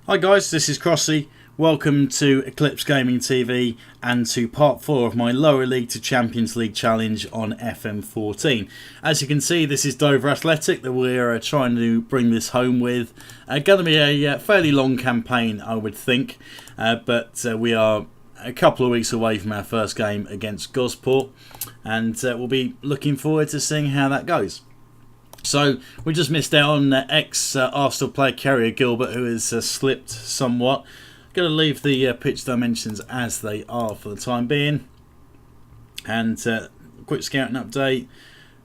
Hi guys, this is Crossy. Welcome to Eclipse Gaming TV and to part 4 of my Lower League to Champions League challenge on FM14. As you can see, this is Dover Athletic that we're trying to bring this home with. Going to be a fairly long campaign, I would think, but we are a couple of weeks away from our first game against Gosport, and we'll be looking forward to seeing how that goes. So we just missed out on ex-Arsenal player Carrier Gilbert, who has slipped somewhat. Going to leave the pitch dimensions as they are for the time being. And quick scouting update.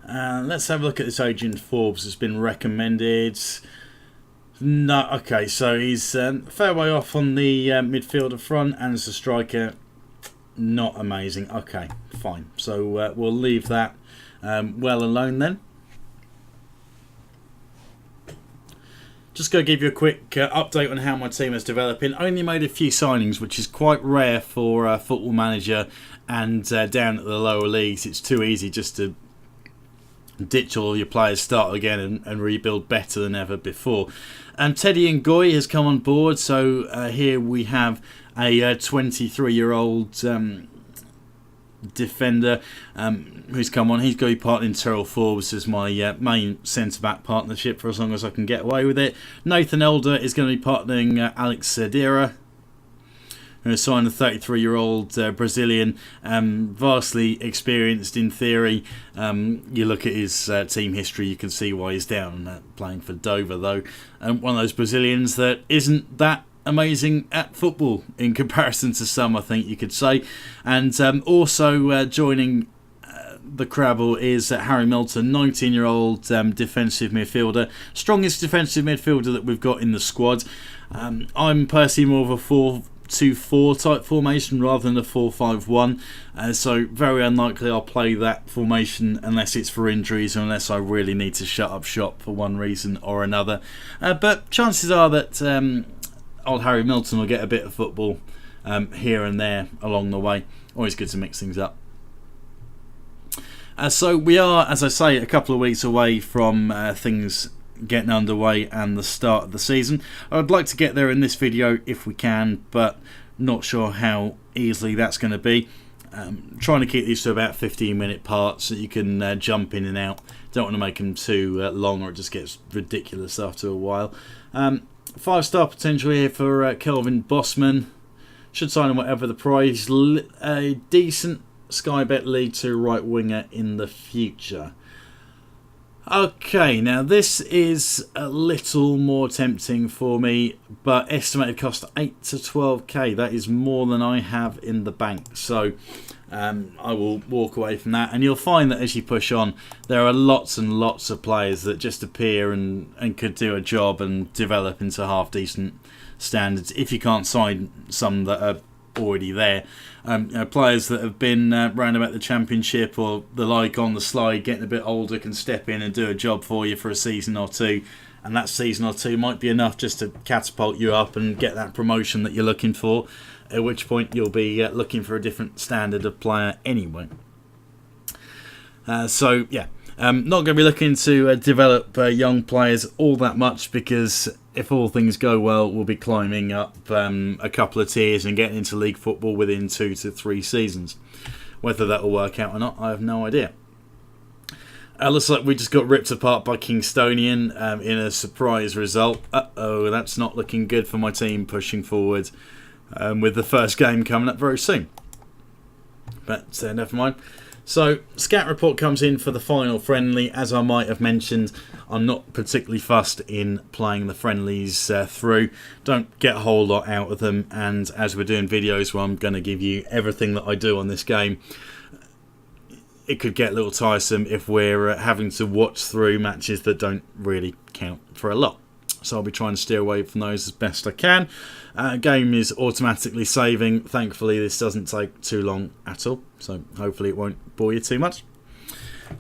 Let's have a look at this Adrian Forbes has been recommended. No, okay, so he's fair way off on the midfielder front, and as a striker, not amazing. Okay, fine. So we'll leave that well alone then. Just going to give you a quick update on how my team is developing. Only made a few signings, which is quite rare for Football Manager, and down at the lower leagues it's too easy just to ditch all your players, start again and rebuild better than ever before. Teddy Ngoy has come on board, so here we have a 23-year-old defender who's come on. He's going to be partnering Terrell Forbes as my main centre-back partnership for as long as I can get away with it. Nathan Elder is going to be partnering Alex Cedera, who has signed a 33-year-old Brazilian, vastly experienced in theory. You look at his team history, you can see why he's down playing for Dover, though. One of those Brazilians that isn't that amazing at football in comparison to some, I think you could say. And also joining the Crabble is Harry Milton, 19-year-old defensive midfielder, strongest defensive midfielder that we've got in the squad. I'm personally more of a 4-2-4 type formation rather than a 4-5-1, so very unlikely I'll play that formation unless it's for injuries or unless I really need to shut up shop for one reason or another. But chances are that old Harry Milton will get a bit of football here and there along the way. Always good to mix things up. So we are, as I say, a couple of weeks away from things getting underway and the start of the season. I'd like to get there in this video if we can, but not sure how easily that's going to be. Trying to keep these to about 15-minute parts so you can jump in and out. Don't want to make them too long or it just gets ridiculous after a while. 5-star potential here for Kelvin Bossman. Should sign him whatever the price. A decent Sky Bet League 2 right winger in the future. Okay, now this is a little more tempting for me, but estimated cost 8 to 12k. That is more than I have in the bank, so I will walk away from that. And you'll find that as you push on, there are lots and lots of players that just appear and could do a job and develop into half decent standards if you can't sign some that are already there. Players that have been round about the championship or the like on the slide, getting a bit older, can step in and do a job for you for a season or two, and that season or two might be enough just to catapult you up and get that promotion that you're looking for, at which point you'll be looking for a different standard of player anyway. So yeah, not going to be looking to develop young players all that much, because if all things go well, we'll be climbing up a couple of tiers and getting into league football within 2 to 3 seasons. Whether that will work out or not, I have no idea. Looks like we just got ripped apart by Kingstonian in a surprise result. Uh-oh, that's not looking good for my team pushing forward with the first game coming up very soon. But never mind. So, scout report comes in for the final friendly. As I might have mentioned, I'm not particularly fussed in playing the friendlies through. Don't get a whole lot out of them, and as we're doing videos where I'm going to give you everything that I do on this game, it could get a little tiresome if we're having to watch through matches that don't really count for a lot. So I'll be trying to steer away from those as best I can. Game is automatically saving. Thankfully, this doesn't take too long at all, so hopefully it won't bore you too much.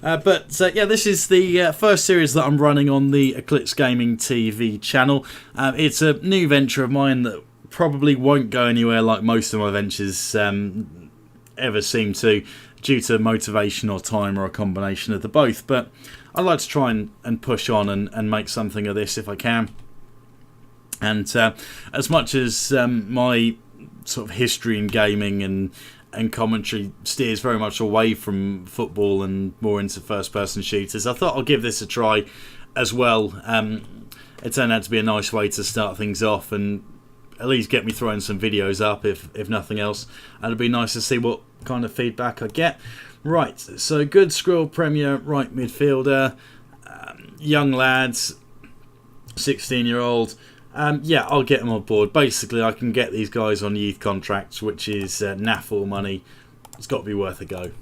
But yeah, this is the first series that I'm running on the Eclipse Gaming TV channel. It's a new venture of mine that probably won't go anywhere like most of my ventures ever seem to, due to motivation or time or a combination of the both. But I'd like to try and push on and make something of this if I can. And as much as my sort of history in gaming and commentary steers very much away from football and more into first-person shooters, I thought I'll give this a try as well. It turned out to be a nice way to start things off and at least get me throwing some videos up, if nothing else. And it'd be nice to see what kind of feedback I get. Right, so good Skrill Premier right midfielder, young lads, 16-year-old. Yeah, I'll get them on board. Basically, I can get these guys on youth contracts, which is naffle money. It's got to be worth a go.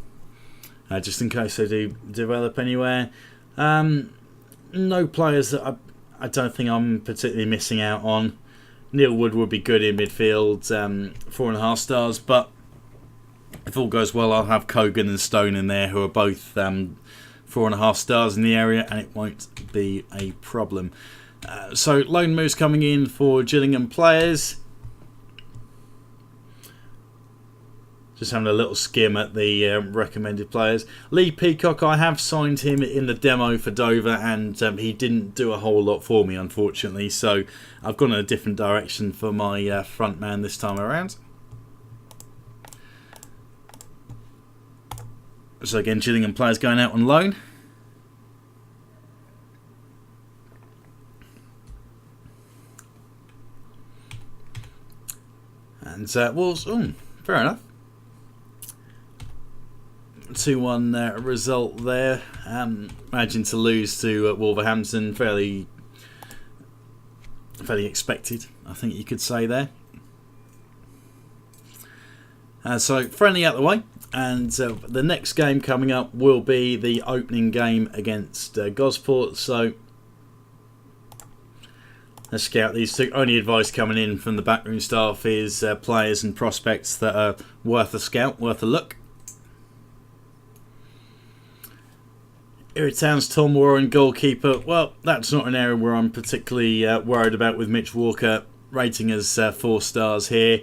Just in case they do develop anywhere. No players that I don't think I'm particularly missing out on. Neil Wood would be good in midfield, 4.5 stars, but if all goes well, I'll have Kogan and Stone in there, who are both 4.5 stars in the area, and it won't be a problem. So loan moves coming in for Gillingham players. Just having a little skim at the recommended players. Lee Peacock, I have signed him in the demo for Dover, and he didn't do a whole lot for me, unfortunately. So I've gone in a different direction for my front man this time around. So again, Gillingham players going out on loan. And Wolves, fair enough. 2-1 result there. Imagine to lose to Wolverhampton, fairly expected, I think you could say there. So friendly out the way, and the next game coming up will be the opening game against Gosport. So let's scout these two. Only advice coming in from the backroom staff is players and prospects that are worth a scout, worth a look. Here at Town's Tom Warren, goalkeeper. Well, that's not an area where I'm particularly worried about with Mitch Walker rating as 4 stars here.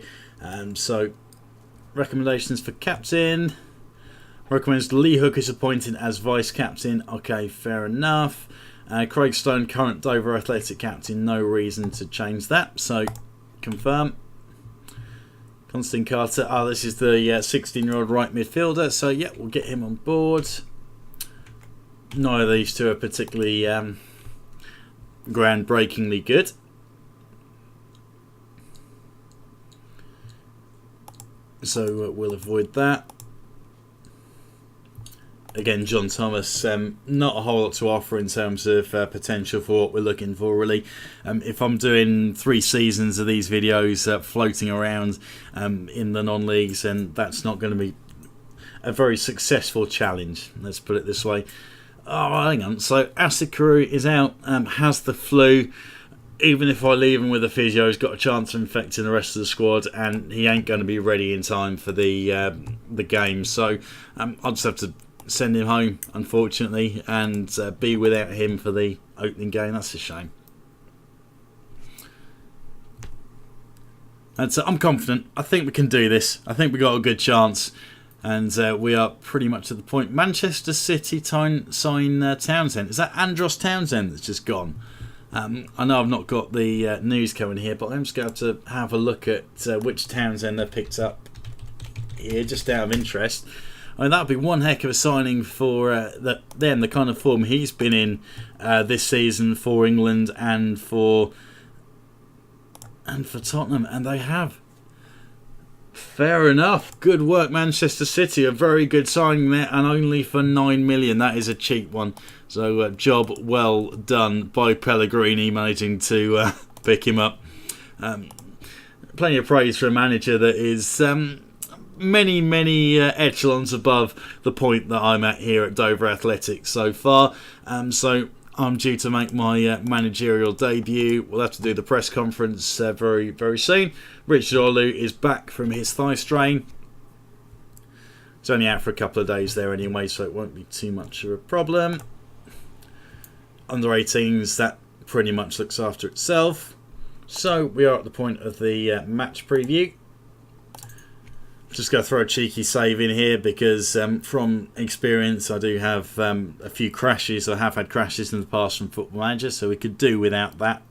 So recommendations for captain. Recommends Lee Hook is appointed as vice captain. Okay, fair enough. Craig Stone, current Dover Athletic captain. No reason to change that. So confirm. Constantine Carter. This is the 16-year-old right midfielder. So yeah, we'll get him on board. Neither of these two are particularly groundbreakingly good. So we'll avoid that. Again, John Thomas, not a whole lot to offer in terms of potential for what we're looking for, really. If I'm doing 3 seasons of these videos floating around in the non-leagues, then that's not going to be a very successful challenge, let's put it this way. Oh, hang on. So Acid Carew is out, has the flu. Even if I leave him with a physio, he's got a chance of infecting the rest of the squad, and he ain't going to be ready in time for the game. So I'll just have to send him home, unfortunately, and be without him for the opening game. That's a shame. And so I'm confident. I think we can do this. I think we got a good chance. And we are pretty much at the point. Manchester City sign Townsend. Is that Andros Townsend that's just gone? I know I've not got the news coming here, but I'm just going to have a look at which Townsend they've picked up here, just out of interest. I mean, that would be one heck of a signing for them, the kind of form he's been in this season for England and for Tottenham, and they have. Fair enough. Good work, Manchester City. A very good signing there, and only for 9 million. That is a cheap one. So, job well done by Pellegrini, managing to pick him up. Plenty of praise for a manager that is many echelons above the point that I'm at here at Dover Athletic so far. So I'm due to make my managerial debut. We'll have to do the press conference very, very soon. Richard Olu is back from his thigh strain. He's only out for a couple of days there anyway, so it won't be too much of a problem. Under 18s, that pretty much looks after itself. So we are at the point of the match preview. Just going to throw a cheeky save in here because from experience I do have a few crashes. I have had crashes in the past from Football Manager, so we could do without that.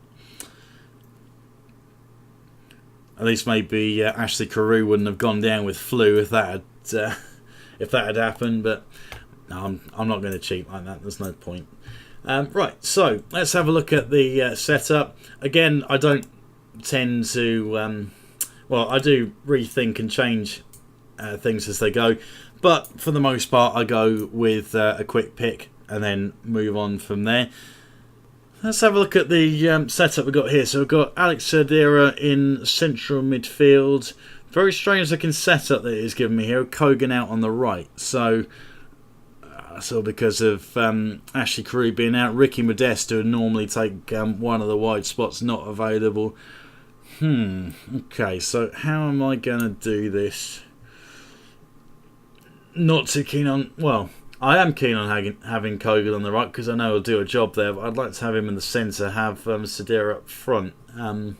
At least maybe Ashley Carew wouldn't have gone down with flu if that had happened. But no, I'm not going to cheat like that. There's no point. Right, so let's have a look at the setup. Again, I don't tend to... I do rethink and change things as they go. But for the most part, I go with a quick pick and then move on from there. Let's have a look at the setup we've got here. So we've got Alex Sedera in central midfield. Very strange looking setup that he's given me here. Kogan out on the right. So because of Ashley Carew being out, Ricky Modesto would normally take one of the wide spots, not available. Okay, so how am I going to do this? Not too keen on... Well, I am keen on having Kogan on the right because I know he'll do a job there, but I'd like to have him in the centre, have Sedera up front. So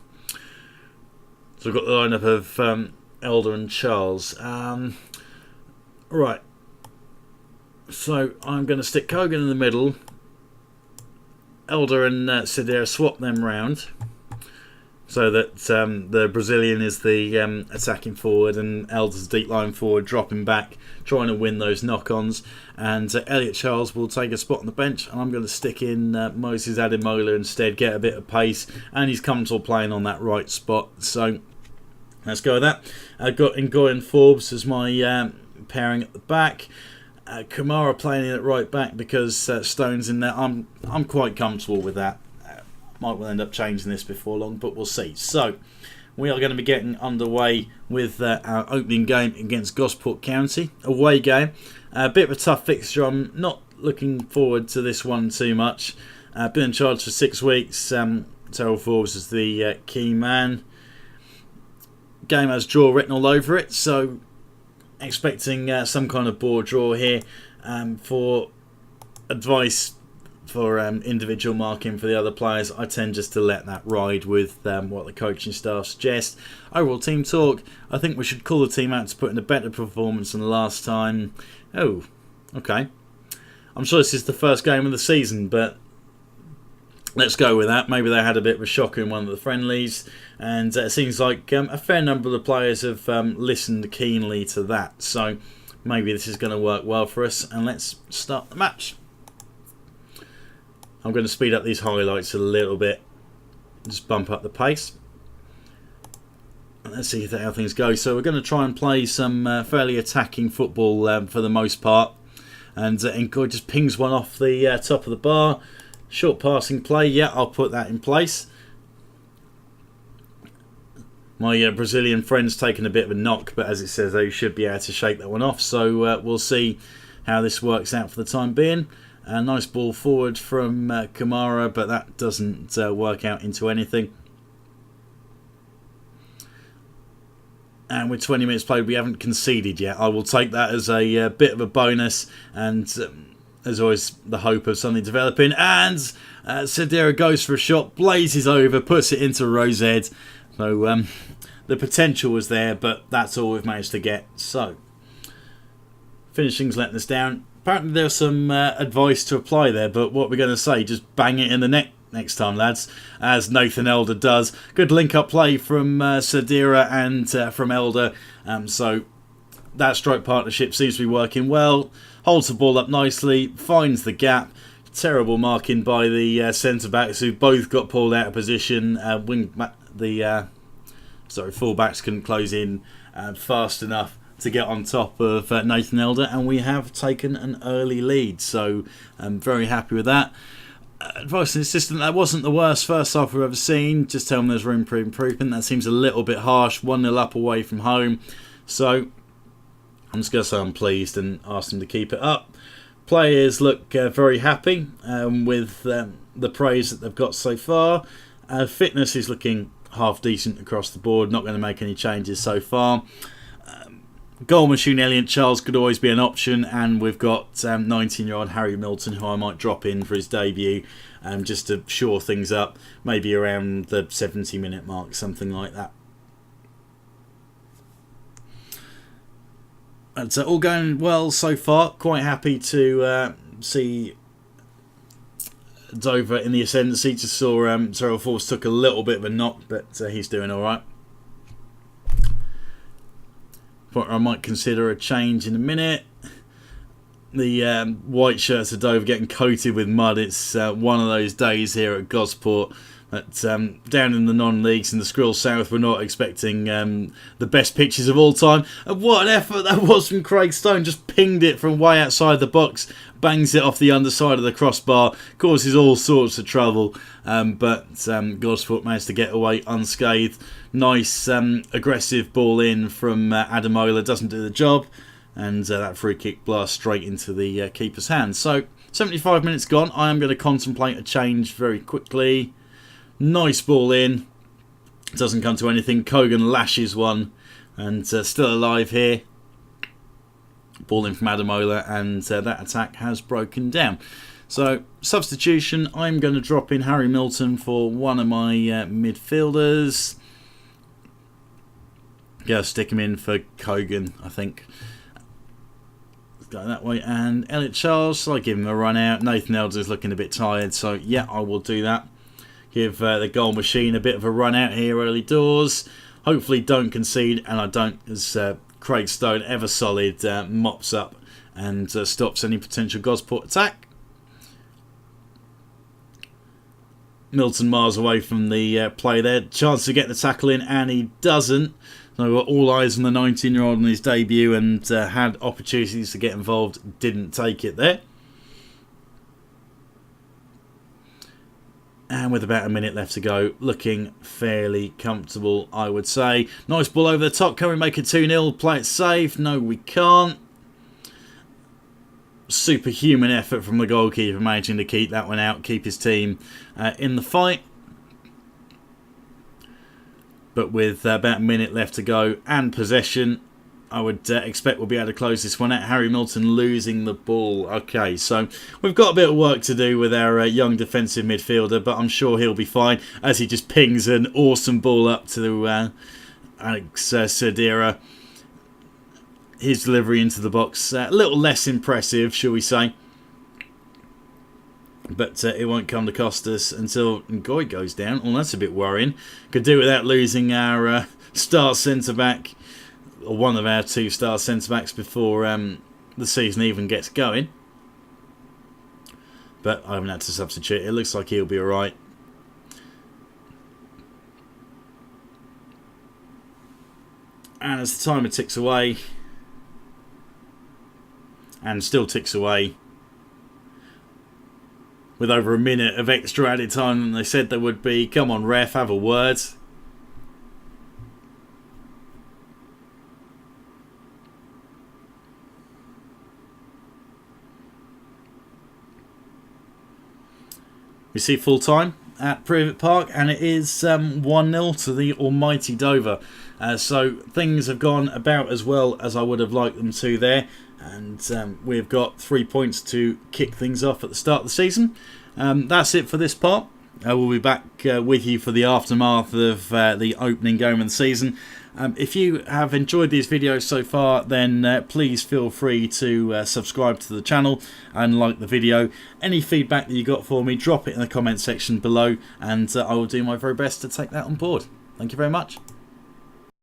we've got the lineup of Elder and Charles. Right. So I'm going to stick Kogan in the middle. Elder and Sedera, swap them round. So that the Brazilian is the attacking forward and Elder's deep line forward, dropping back, trying to win those knock-ons. And Elliot Charles will take a spot on the bench, and I'm going to stick in Moses Ademola instead, get a bit of pace, and he's comfortable playing on that right spot. So let's go with that. I've got Ngoyan Forbes as my pairing at the back. Kamara playing in at right back because Stone's in there. I'm quite comfortable with that. Might well end up changing this before long, but we'll see. So we are going to be getting underway with our opening game against Gosport County, away game. A bit of a tough fixture. I'm not looking forward to this one too much. Been in charge for 6 weeks. Terrell Forbes is the key man. Game has draw written all over it, so expecting some kind of board draw here. For advice for individual marking for the other players, I tend just to let that ride with what the coaching staff suggest. Overall team talk, I think we should call the team out to put in a better performance than the last time. Oh, okay. I'm sure this is the first game of the season, but let's go with that. Maybe they had a bit of a shocker in one of the friendlies, and it seems like a fair number of the players have listened keenly to that. So maybe this is going to work well for us, and let's start the match. I'm going to speed up these highlights a little bit, just bump up the pace. Let's see how things go. So we're going to try and play some fairly attacking football for the most part. And Ngoy just pings one off the top of the bar. Short passing play, yeah, I'll put that in place. My Brazilian friend's taken a bit of a knock, but as it says, they should be able to shake that one off. So we'll see how this works out for the time being. A nice ball forward from Kamara, but that doesn't work out into anything. And with 20 minutes played, we haven't conceded yet. I will take that as a bit of a bonus, and there's always the hope of something developing. And Sedera goes for a shot, blazes over, puts it into Rosehead. So the potential was there, but that's all we've managed to get. So finishing's letting us down. Apparently there's some advice to apply there, but what we're going to say, just bang it in the net next time, lads, as Nathan Elder does. Good link-up play from Sedera and from Elder. So that stroke partnership seems to be working well. Holds the ball up nicely, finds the gap. Terrible marking by the centre-backs, who both got pulled out of position. Full-backs couldn't close in fast enough to get on top of Nathan Elder, and we have taken an early lead, so I'm very happy with that. Advice and assistant, that wasn't the worst first half we've ever seen. Just tell them there's room for improvement. That seems a little bit harsh. 1-0 up away from home, so I'm just going to say I'm pleased and ask them to keep it up. Players look very happy with the praise that they've got so far. Fitness is looking half decent across the board. Not going to make any changes so far. Goal machine Elliot Charles could always be an option, and we've got 19-year-old Harry Milton, who I might drop in for his debut just to shore things up, maybe around the 70-minute mark, something like that. It's all going well so far. Quite happy to see Dover in the ascendancy. Just saw Terrell Force took a little bit of a knock, but he's doing all right. But I might consider a change in a minute. The white shirts of Dover getting coated with mud. It's one of those days here at Gosport that down in the non-leagues in the Skrill South we're not expecting the best pitches of all time. And what an effort that was from Craig Stone. Just pinged it from way outside the box, bangs it off the underside of the crossbar, causes all sorts of trouble, but Gosport managed to get away unscathed. Nice aggressive ball in from Adamola, doesn't do the job, and that free kick blasts straight into the keeper's hands. So 75 minutes gone. I am going to contemplate a change very quickly. Nice ball in, doesn't come to anything. Kogan lashes one, and still alive here. Ball in from Adamola, and that attack has broken down. So substitution, I'm going to drop in Harry Milton for one of my midfielders. Go stick him in for Kogan, I think. Go that way. And Elliot Charles, so I give him a run out. Nathan Elder's looking a bit tired, so yeah, I will do that. Give the goal machine a bit of a run out here early doors. Hopefully don't concede, and I don't, as Craig Stone, ever solid, mops up and stops any potential Gosport attack. Milton miles away from the play there. Chance to get the tackle in, and he doesn't. So we've got all eyes on the 19-year-old on his debut, and had opportunities to get involved, didn't take it there. And with about a minute left to go, looking fairly comfortable, I would say. Nice ball over the top. Can we make it 2-0? Play it safe? No, we can't. Superhuman effort from the goalkeeper, managing to keep that one out, keep his team in the fight. But with about a minute left to go and possession, I would expect we'll be able to close this one out. Harry Milton losing the ball. Okay, so we've got a bit of work to do with our young defensive midfielder, but I'm sure he'll be fine as he just pings an awesome ball up to Alex Sedira. His delivery into the box, a little less impressive, shall we say. But it won't come to cost us until Ngoy goes down. Well, that's a bit worrying. Could do without losing our star centre-back, or one of our two star centre-backs, before the season even gets going. But I haven't had to substitute. It looks like he'll be alright. And as the timer ticks away, and still ticks away, with over a minute of extra added time than they said there would be. Come on, ref, have a word. We see full time at Privet Park, and it is 1-0 to the almighty Dover. So things have gone about as well as I would have liked them to there. And we've got 3 points to kick things off at the start of the season. That's it for this part. We'll be back with you for the aftermath of the opening game of the season. If you have enjoyed these videos so far, then please feel free to subscribe to the channel and like the video. Any feedback that you got for me, drop it in the comment section below, and I will do my very best to take that on board. Thank you very much.